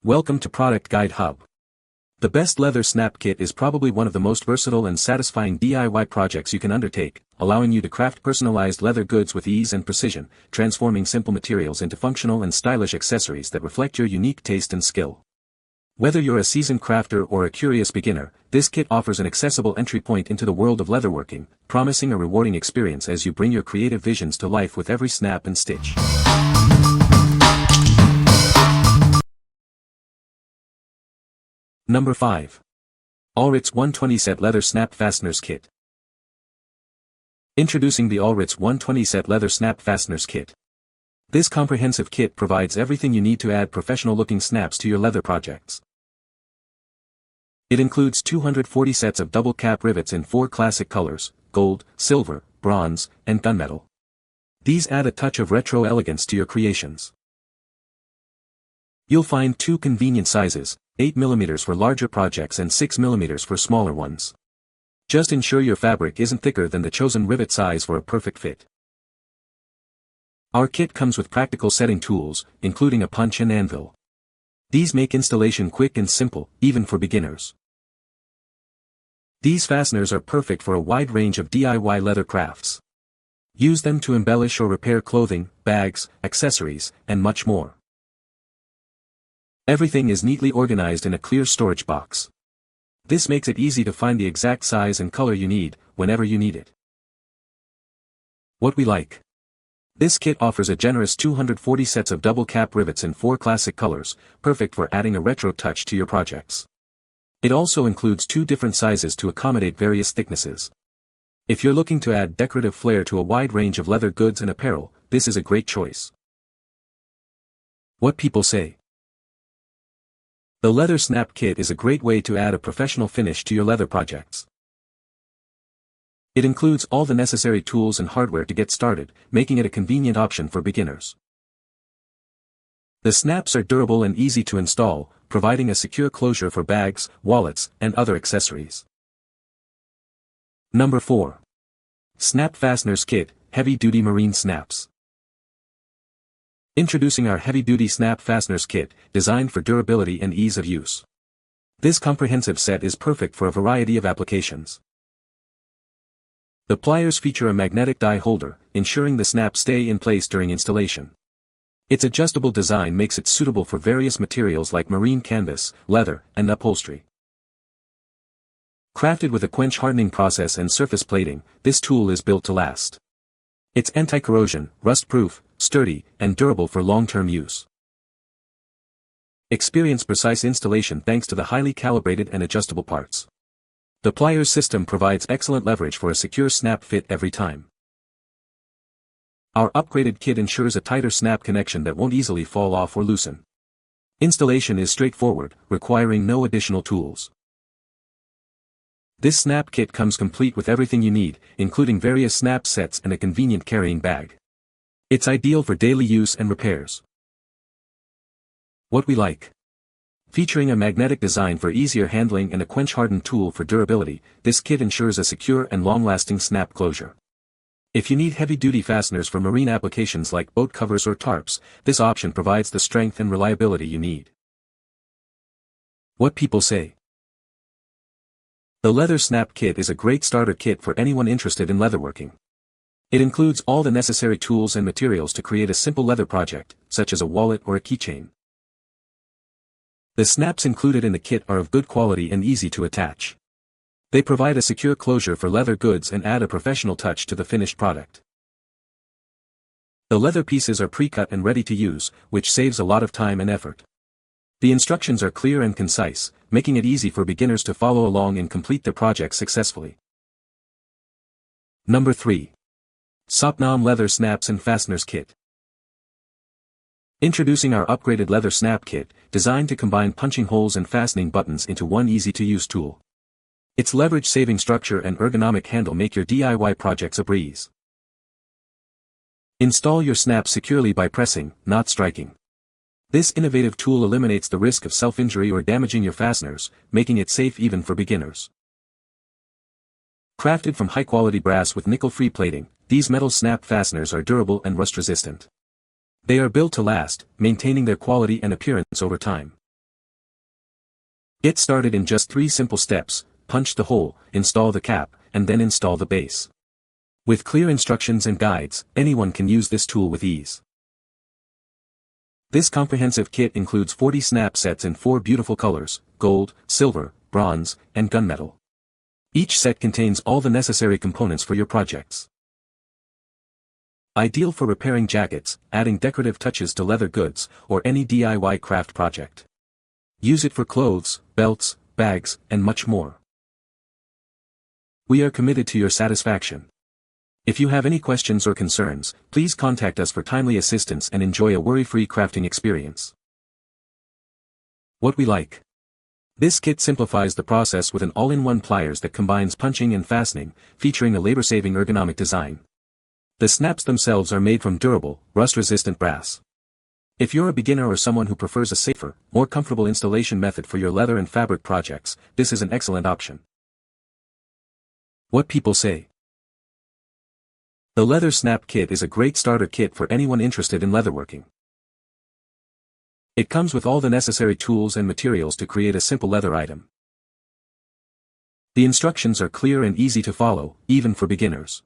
Welcome to Product Guide Hub. The best leather snap kit is probably one of the most versatile and satisfying DIY projects you can undertake, allowing you to craft personalized leather goods with ease and precision, transforming simple materials into functional and stylish accessories that reflect your unique taste and skill. Whether you're a seasoned crafter or a curious beginner, this kit offers an accessible entry point into the world of leatherworking, promising a rewarding experience as you bring your creative visions to life with every snap and stitch. Number 5. Alritz 120 Set Leather Snap Fasteners Kit. Introducing the Alritz 120 Set Leather Snap Fasteners Kit. This comprehensive kit provides everything you need to add professional-looking snaps to your leather projects. It includes 240 sets of double cap rivets in 4 classic colors: gold, silver, bronze, and gunmetal. These add a touch of retro elegance to your creations. You'll find 2 convenient sizes, 8mm for larger projects and 6mm for smaller ones. Just ensure your fabric isn't thicker than the chosen rivet size for a perfect fit. Our kit comes with practical setting tools, including a punch and anvil. These make installation quick and simple, even for beginners. These fasteners are perfect for a wide range of DIY leather crafts. Use them to embellish or repair clothing, bags, accessories, and much more. Everything is neatly organized in a clear storage box. This makes it easy to find the exact size and color you need, whenever you need it. What we like. This kit offers a generous 240 sets of double cap rivets in 4 classic colors, perfect for adding a retro touch to your projects. It also includes 2 different sizes to accommodate various thicknesses. If you're looking to add decorative flair to a wide range of leather goods and apparel, this is a great choice. What people say. The Leather Snap Kit is a great way to add a professional finish to your leather projects. It includes all the necessary tools and hardware to get started, making it a convenient option for beginners. The snaps are durable and easy to install, providing a secure closure for bags, wallets, and other accessories. Number 4. Snap Fasteners Kit, Heavy Duty Marine Snaps. Introducing our heavy-duty snap fasteners kit, designed for durability and ease of use. This comprehensive set is perfect for a variety of applications. The pliers feature a magnetic die holder, ensuring the snaps stay in place during installation. Its adjustable design makes it suitable for various materials like marine canvas, leather, and upholstery. Crafted with a quench hardening process and surface plating, this tool is built to last. It's anti-corrosion, rust-proof, sturdy, and durable for long-term use. Experience precise installation thanks to the highly calibrated and adjustable parts. The pliers system provides excellent leverage for a secure snap fit every time. Our upgraded kit ensures a tighter snap connection that won't easily fall off or loosen. Installation is straightforward, requiring no additional tools. This snap kit comes complete with everything you need, including various snap sets and a convenient carrying bag. It's ideal for daily use and repairs. What we like. Featuring a magnetic design for easier handling and a quench-hardened tool for durability, this kit ensures a secure and long-lasting snap closure. If you need heavy-duty fasteners for marine applications like boat covers or tarps, this option provides the strength and reliability you need. What people say. The Leather Snap Kit is a great starter kit for anyone interested in leatherworking. It includes all the necessary tools and materials to create a simple leather project, such as a wallet or a keychain. The snaps included in the kit are of good quality and easy to attach. They provide a secure closure for leather goods and add a professional touch to the finished product. The leather pieces are pre-cut and ready to use, which saves a lot of time and effort. The instructions are clear and concise, making it easy for beginners to follow along and complete their project successfully. Number 3. Sopnom Leather Snaps and Fasteners Kit. Introducing our upgraded leather snap kit, designed to combine punching holes and fastening buttons into one easy-to-use tool. Its leverage-saving structure and ergonomic handle make your DIY projects a breeze. Install your snaps securely by pressing, not striking. This innovative tool eliminates the risk of self-injury or damaging your fasteners, making it safe even for beginners. Crafted from high-quality brass with nickel-free plating, these metal snap fasteners are durable and rust-resistant. They are built to last, maintaining their quality and appearance over time. Get started in just 3 simple steps: punch the hole, install the cap, and then install the base. With clear instructions and guides, anyone can use this tool with ease. This comprehensive kit includes 40 snap sets in 4 beautiful colors: gold, silver, bronze, and gunmetal. Each set contains all the necessary components for your projects. Ideal for repairing jackets, adding decorative touches to leather goods, or any DIY craft project. Use it for clothes, belts, bags, and much more. We are committed to your satisfaction. If you have any questions or concerns, please contact us for timely assistance and enjoy a worry-free crafting experience. What we like. This kit simplifies the process with an all-in-one pliers that combines punching and fastening, featuring a labor-saving ergonomic design. The snaps themselves are made from durable, rust-resistant brass. If you're a beginner or someone who prefers a safer, more comfortable installation method for your leather and fabric projects, this is an excellent option. What people say. The Leather Snap Kit is a great starter kit for anyone interested in leatherworking. It comes with all the necessary tools and materials to create a simple leather item. The instructions are clear and easy to follow, even for beginners.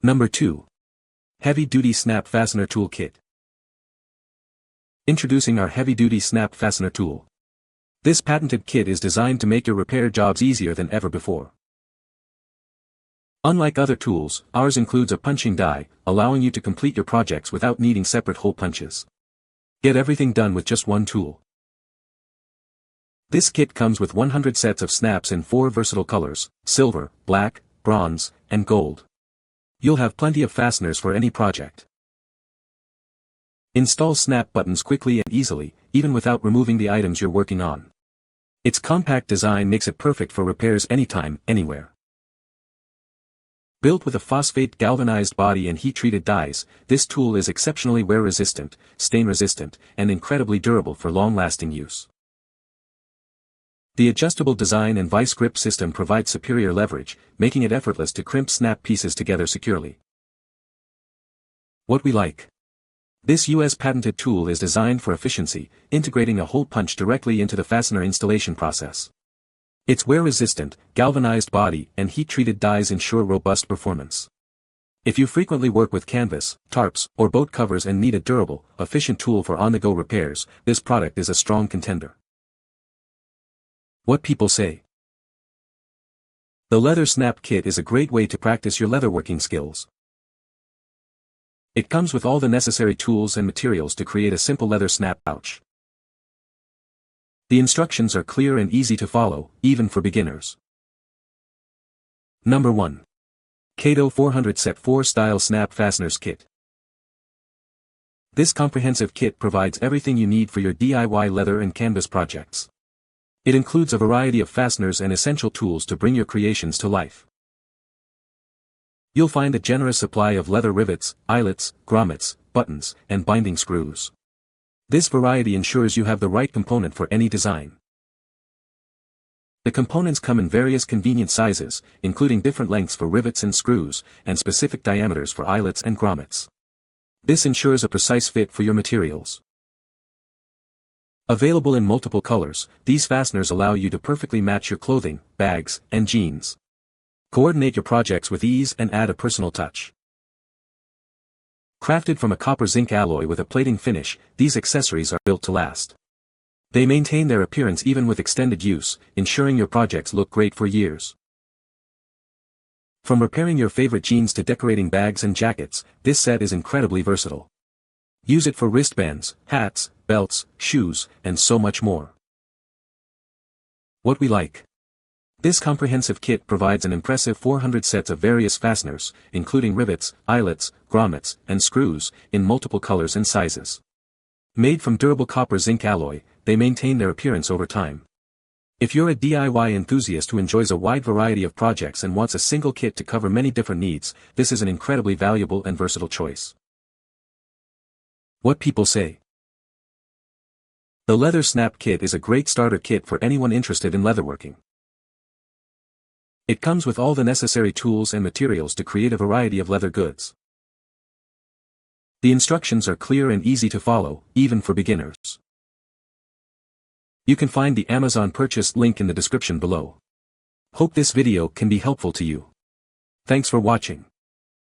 Number 2. Heavy-Duty Snap Fastener Tool Kit. Introducing our Heavy-Duty Snap Fastener Tool. This patented kit is designed to make your repair jobs easier than ever before. Unlike other tools, ours includes a punching die, allowing you to complete your projects without needing separate hole punches. Get everything done with just one tool. This kit comes with 100 sets of snaps in 4 versatile colors: silver, black, bronze, and gold. You'll have plenty of fasteners for any project. Install snap buttons quickly and easily, even without removing the items you're working on. Its compact design makes it perfect for repairs anytime, anywhere. Built with a phosphate galvanized body and heat-treated dies, this tool is exceptionally wear-resistant, stain-resistant, and incredibly durable for long-lasting use. The adjustable design and vice grip system provides superior leverage, making it effortless to crimp snap pieces together securely. What we like. This US patented tool is designed for efficiency, integrating a hole punch directly into the fastener installation process. Its wear-resistant, galvanized body and heat-treated dies ensure robust performance. If you frequently work with canvas, tarps, or boat covers and need a durable, efficient tool for on-the-go repairs, this product is a strong contender. What people say. The Leather Snap Kit is a great way to practice your leatherworking skills. It comes with all the necessary tools and materials to create a simple leather snap pouch. The instructions are clear and easy to follow, even for beginners. Number 1. Caydo 400 Set 4 Style Snap Fasteners Kit. This comprehensive kit provides everything you need for your DIY leather and canvas projects. It includes a variety of fasteners and essential tools to bring your creations to life. You'll find a generous supply of leather rivets, eyelets, grommets, buttons, and binding screws. This variety ensures you have the right component for any design. The components come in various convenient sizes, including different lengths for rivets and screws, and specific diameters for eyelets and grommets. This ensures a precise fit for your materials. Available in multiple colors, these fasteners allow you to perfectly match your clothing, bags, and jeans. Coordinate your projects with ease and add a personal touch. Crafted from a copper zinc alloy with a plating finish, these accessories are built to last. They maintain their appearance even with extended use, ensuring your projects look great for years. From repairing your favorite jeans to decorating bags and jackets, this set is incredibly versatile. Use it for wristbands, hats, belts, shoes, and so much more. What we like. This comprehensive kit provides an impressive 400 sets of various fasteners, including rivets, eyelets, grommets, and screws, in multiple colors and sizes. Made from durable copper zinc alloy, they maintain their appearance over time. If you're a DIY enthusiast who enjoys a wide variety of projects and wants a single kit to cover many different needs, this is an incredibly valuable and versatile choice. What people say. The Leather Snap Kit is a great starter kit for anyone interested in leatherworking. It comes with all the necessary tools and materials to create a variety of leather goods. The instructions are clear and easy to follow, even for beginners. You can find the Amazon purchase link in the description below. Hope this video can be helpful to you. Thanks for watching.